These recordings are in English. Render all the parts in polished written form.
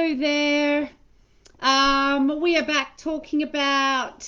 Hello there. We are back talking about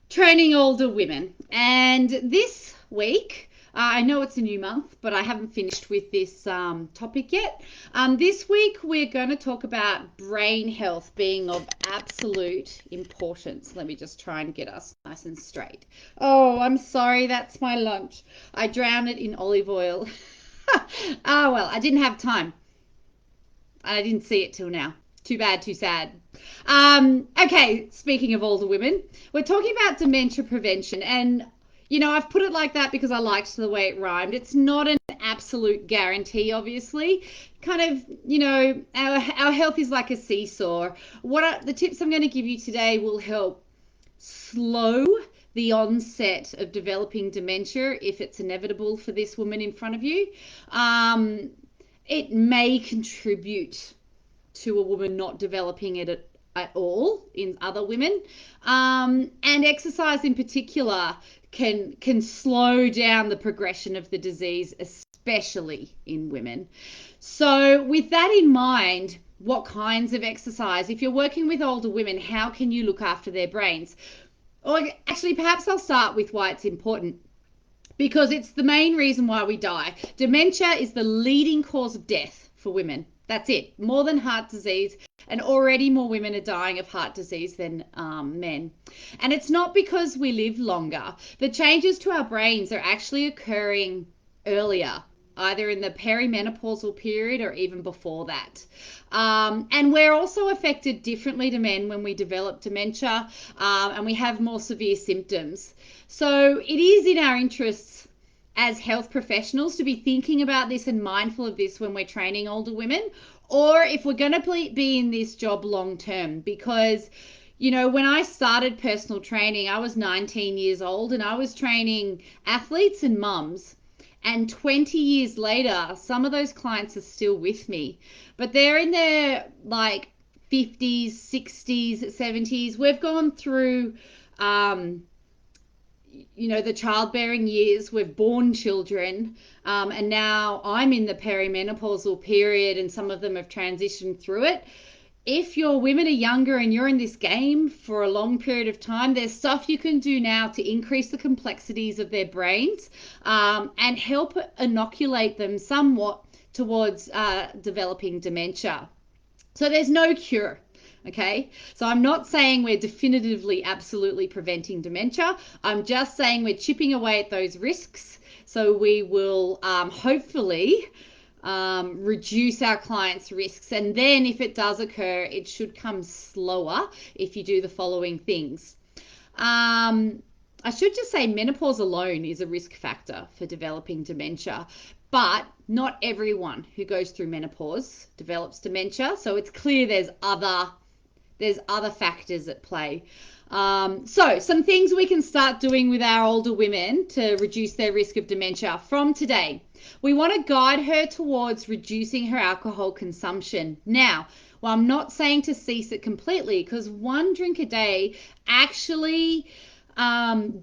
training older women. And this week, I know it's a new month, but I haven't finished with this topic yet. This week, we're going to talk about brain health being of absolute importance. Let me just try and get us nice and straight. Oh, I'm sorry, that's my lunch. I drowned it in olive oil. Well, I didn't have time. I didn't see it till now. Too bad, too sad. Okay, speaking of older women, we're talking about dementia prevention. And, I've put it like that because I liked the way it rhymed. It's not an absolute guarantee, obviously. Kind of, our health is like a seesaw. The tips I'm going to give you today will help slow the onset of developing dementia if it's inevitable for this woman in front of you. It may contribute to a woman not developing it at all in other women. And exercise in particular can slow down the progression of the disease, especially in women. So with that in mind, what kinds of exercise? If you're working with older women, how can you look after their brains? Or actually, perhaps I'll start with why it's important. Because it's the main reason why we die. Dementia is the leading cause of death for women. That's it. More than heart disease. And already more women are dying of heart disease than men. And it's not because we live longer. The changes to our brains are actually occurring earlier, either in the perimenopausal period or even before that. And we're also affected differently to men when we develop dementia and we have more severe symptoms. So it is in our interests as health professionals to be thinking about this and mindful of this when we're training older women, or if we're going to be in this job long term. Because, when I started personal training, I was 19 years old and I was training athletes and mums. And 20 years later, some of those clients are still with me, but they're in their 50s, 60s, 70s. We've gone through, the childbearing years. We've born children, and now I'm in the perimenopausal period, and some of them have transitioned through it. If your women are younger and you're in this game for a long period of time, there's stuff you can do now to increase the complexities of their brains and help inoculate them somewhat towards developing dementia. So there's no cure. Okay, so I'm not saying we're definitively, absolutely preventing dementia. I'm just saying we're chipping away at those risks. So we will hopefully reduce our clients' risks. And then if it does occur, it should come slower if you do the following things. I should just say menopause alone is a risk factor for developing dementia, but not everyone who goes through menopause develops dementia. So it's clear there's other factors at play. So some things we can start doing with our older women to reduce their risk of dementia from today. We want to guide her towards reducing her alcohol consumption. Now, well, I'm not saying to cease it completely, because 1 drink a day actually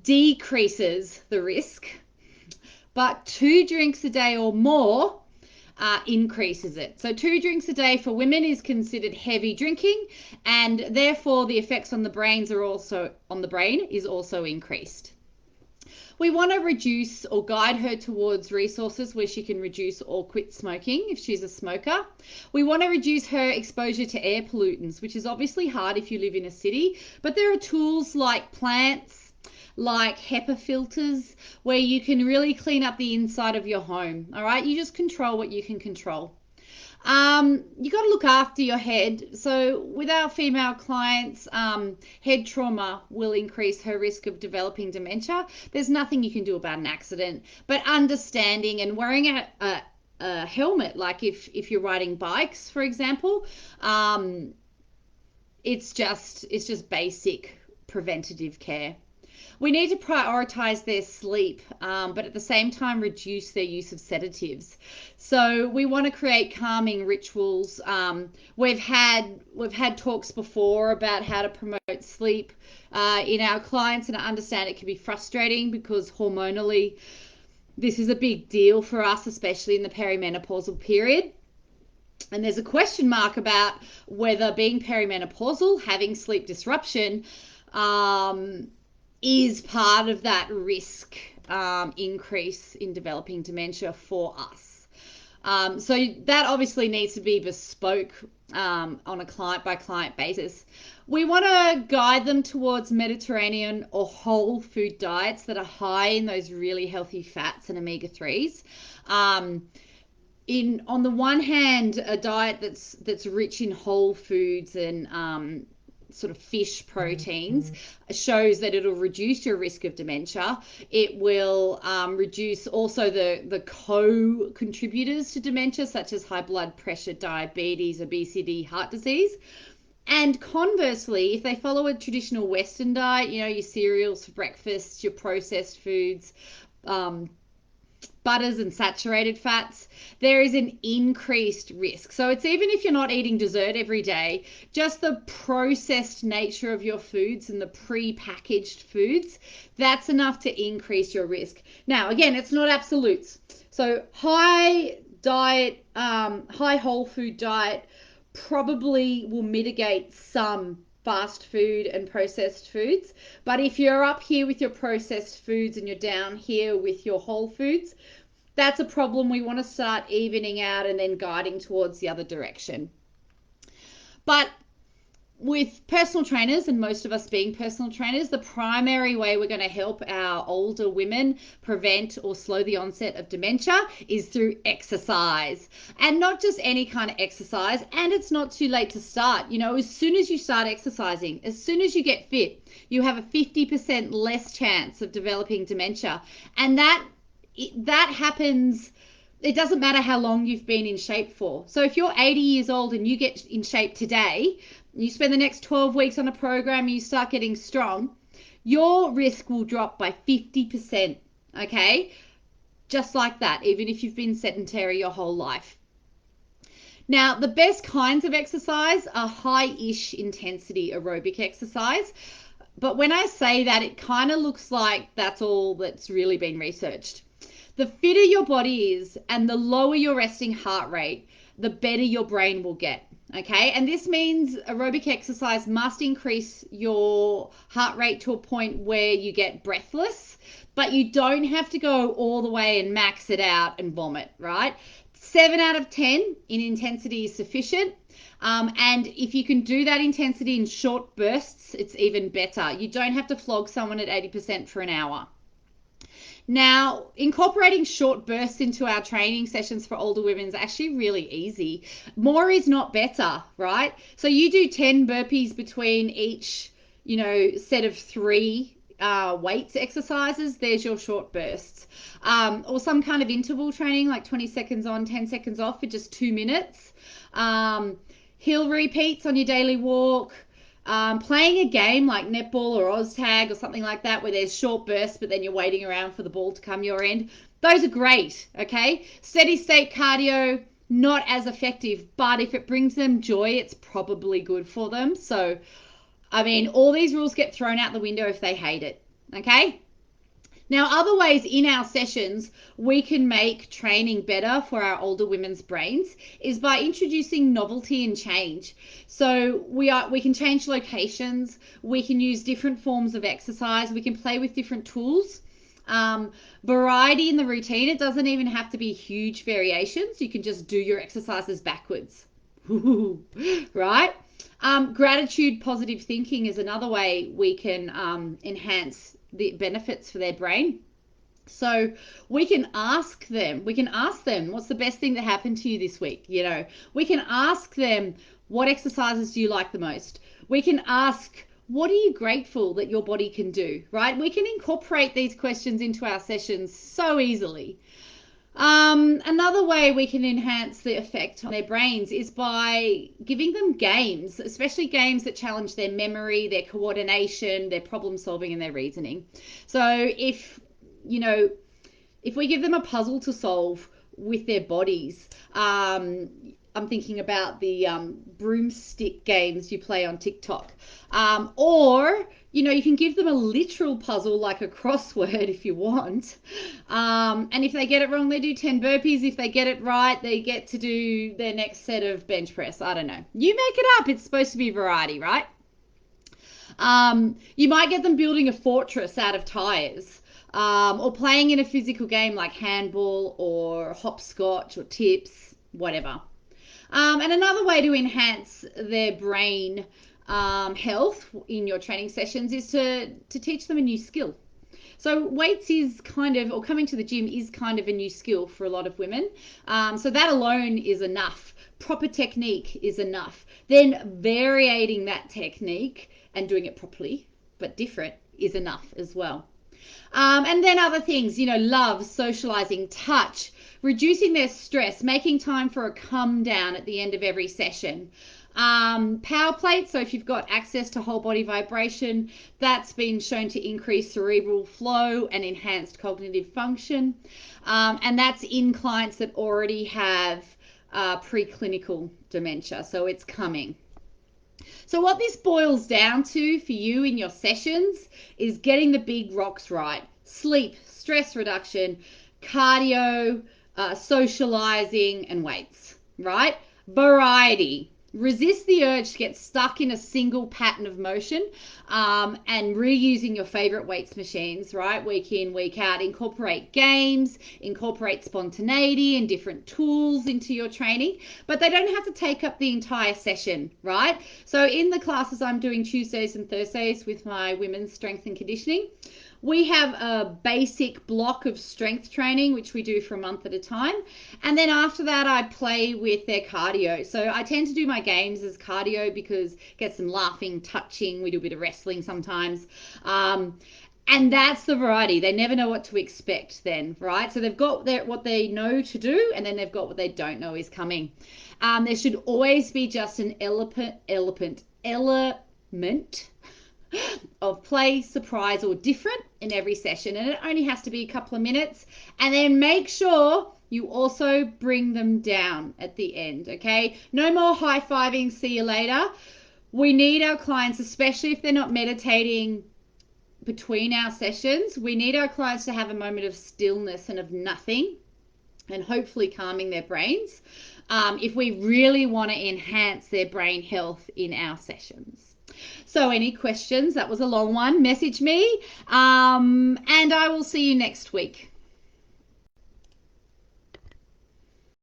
decreases the risk, but 2 drinks a day or more increases it. So 2 drinks a day for women is considered heavy drinking, and therefore the effects on the brain is also increased. We want to reduce or guide her towards resources where she can reduce or quit smoking if she's a smoker. We want to reduce her exposure to air pollutants, which is obviously hard if you live in a city, but there are tools like plants, like HEPA filters, where you can really clean up the inside of your home. All right, you just control what you can control. You got to look after your head. So with our female clients, head trauma will increase her risk of developing dementia. There's nothing you can do about an accident, but understanding and wearing a helmet, like if you're riding bikes, for example, it's just basic preventative care. We need to prioritize their sleep, but at the same time reduce their use of sedatives. So we want to create calming rituals. We've had talks before about how to promote sleep in our clients, and I understand it can be frustrating because hormonally this is a big deal for us, especially in the perimenopausal period. And there's a question mark about whether being perimenopausal, having sleep disruption, is part of that risk increase in developing dementia for us. So that obviously needs to be bespoke on a client by client basis. We want to guide them towards Mediterranean or whole food diets that are high in those really healthy fats and omega-3s. On the one hand, a diet that's rich in whole foods and sort of fish proteins shows that it'll reduce your risk of dementia. It will reduce also the co-contributors to dementia, such as high blood pressure, diabetes, obesity, heart disease. And conversely, if they follow a traditional Western diet, your cereals for breakfast, your processed foods, butters and saturated fats, there is an increased risk. So it's even if you're not eating dessert every day, just the processed nature of your foods and the pre-packaged foods, that's enough to increase your risk. Now, again, it's not absolutes. So high whole food diet probably will mitigate some fast food and processed foods. But if you're up here with your processed foods and you're down here with your whole foods, that's a problem. We want to start evening out and then guiding towards the other direction. But with personal trainers, and most of us being personal trainers, the primary way we're going to help our older women prevent or slow the onset of dementia is through exercise. And not just any kind of exercise, and it's not too late to start. As soon as you start exercising, as soon as you get fit, you have a 50% less chance of developing dementia. And that happens. It doesn't matter how long you've been in shape for. So if you're 80 years old and you get in shape today, you spend the next 12 weeks on a program, you start getting strong, your risk will drop by 50%, okay? Just like that, even if you've been sedentary your whole life. Now, the best kinds of exercise are high-ish intensity aerobic exercise. But when I say that, it kind of looks like that's all that's really been researched. The fitter your body is and the lower your resting heart rate, the better your brain will get. Okay, and this means aerobic exercise must increase your heart rate to a point where you get breathless, but you don't have to go all the way and max it out and vomit, right? 7 out of 10 in intensity is sufficient. And if you can do that intensity in short bursts, it's even better. You don't have to flog someone at 80% for an hour. Now, incorporating short bursts into our training sessions for older women is actually really easy. More is not better, right? So you do 10 burpees between each, set of 3 weights exercises. There's your short bursts. Or some kind of interval training, like 20 seconds on, 10 seconds off for just 2 minutes. Hill repeats on your daily walk. Playing a game like netball or OzTag or something like that where there's short bursts but then you're waiting around for the ball to come your end. Those are great, okay? Steady state cardio, not as effective, but if it brings them joy, it's probably good for them. So, all these rules get thrown out the window if they hate it, okay? Now, other ways in our sessions we can make training better for our older women's brains is by introducing novelty and change. So we can change locations, we can use different forms of exercise, we can play with different tools. Variety in the routine, it doesn't even have to be huge variations. You can just do your exercises backwards, right? Gratitude, positive thinking is another way we can enhance the benefits for their brain. So we can ask them, what's the best thing that happened to you this week? We can ask them, what exercises do you like the most? We can ask, what are you grateful that your body can do, right? We can incorporate these questions into our sessions so easily. Another way we can enhance the effect on their brains is by giving them games, especially games that challenge their memory, their coordination, their problem solving and their reasoning. So if we give them a puzzle to solve with their bodies, a I'm thinking about the broomstick games you play on TikTok. Or, you can give them a literal puzzle like a crossword if you want. And if they get it wrong, they do 10 burpees. If they get it right, they get to do their next set of bench press. I don't know. You make it up. It's supposed to be variety, right? You might get them building a fortress out of tires, or playing in a physical game like handball or hopscotch or tips, whatever. And another way to enhance their brain health in your training sessions is to teach them a new skill. So weights is kind of, or coming to the gym is kind of a new skill for a lot of women. So that alone is enough. Proper technique is enough. Then varying that technique and doing it properly, but different, is enough as well. And then other things, love, socializing, touch, reducing their stress, making time for a come down at the end of every session. Power plate, so if you've got access to whole body vibration, that's been shown to increase cerebral flow and enhanced cognitive function. And that's in clients that already have preclinical dementia, so it's coming. So what this boils down to for you in your sessions is getting the big rocks right. Sleep, stress reduction, cardio, socializing, and weights, right? Variety. Resist the urge to get stuck in a single pattern of motion, and reusing your favorite weights machines, right? Week in, week out. Incorporate games, incorporate spontaneity and different tools into your training, but they don't have to take up the entire session, right? So in the classes I'm doing Tuesdays and Thursdays with my women's strength and conditioning, we have a basic block of strength training, which we do for a month at a time. And then after that, I play with their cardio. So I tend to do my games as cardio because get some laughing, touching. We do a bit of wrestling sometimes. And that's the variety. They never know what to expect then, right? So they've got what they know to do, and then they've got what they don't know is coming. There should always be just an element of play, surprise, or different in every session, and it only has to be a couple of minutes. And then make sure you also bring them down at the end, okay? No more high-fiving, see you later. We need our clients, especially if they're not meditating between our sessions, we need our clients to have a moment of stillness and of nothing, and hopefully calming their brains, if we really want to enhance their brain health in our sessions. So any questions? That was a long one. Message me, and I will see you next week.